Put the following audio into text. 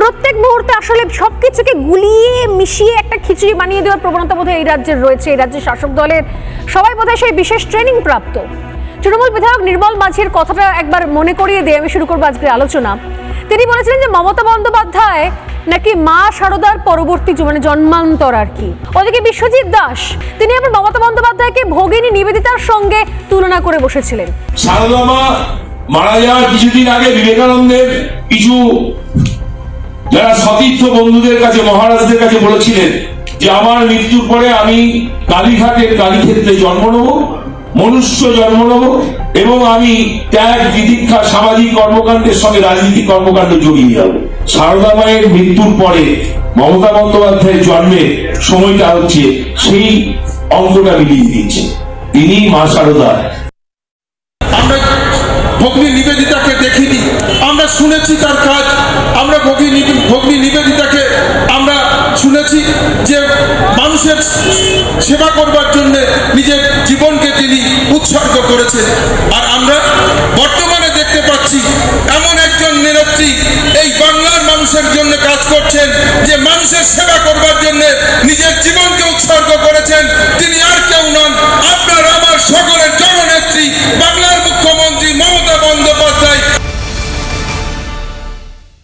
প্রত্যেক মুহূর্তে আসলে সবকিছুকে গুলিয়ে মিশিয়ে একটা খিচুড়ি বানিয়ে দেওয়ার প্রবণতা বোধহয় এই রাজ্যের রয়েছে। এই রাজ্যের শাসক দলের সবাই বোধহয় সেই বিশেষ ট্রেনিং প্রাপ্ত। তৃণমূল বিধায়ক নির্মল মাঝির কথাটা একবার মনে করিয়ে দিয়ে আমি শুরু করবো আজকের আলোচনা। তিনি বলেছিলেন যে মমতা বন্দ্যোপাধ্যায় নাকি মা শারদার পরবর্তী মানে জন্মান্তর আর কি। ওদিকে বিশ্বজিৎ দাস তিনি আবার মমতা বন্দ্যোপাধ্যায়কে ভগিনী নিবেদিতার সঙ্গে তুলনা করে বসেছিলেন। শারদা মা মারা যাওয়ার কিছুদিন আগে বিবেকানন্দের কিছু যারা সতীর্থ বন্ধুদের কাছে মহারাজদের কাছে বলেছিলেন যে আমার মৃত্যুর পরে আমি কালীঘাটের কালীক্ষেত্রে জন্ম নেব, মনুষ্য জন্ম নেব এবং আমি ত্যাগ তিতিক্ষা সামাজিক কর্মকাণ্ডের সঙ্গে রাজনৈতিক কর্মকাণ্ড জড়িয়ে যাব। শারদা মায়ের মৃত্যুর পরে মমতা বন্দ্যোপাধ্যায়ের জন্মের সময়টা হচ্ছে সেই অঙ্কটা মিলিয়ে দিচ্ছে। তিনি মা শারদা। আমরা ভগ্নী নিবেদিতাকে দেখিনি, আমরা শুনেছি তার কাজ। আমরা ভগ্নী নিবেদিতাকে আমরা শুনেছি যে মানুষের সেবা করবার জন্য নিজের জীবনকে তিনি উৎসর্গ করেছেন। আর আমরা বর্তমানে দেখতে পাচ্ছি এমন একজন নেত্রী এই বাংলার মানুষের জন্য কাজ করছেন, যে মানুষের সেবা করবার জন্য নিজের জীবনকে উৎসর্গ করেছেন। তিনি আর কেউ নন,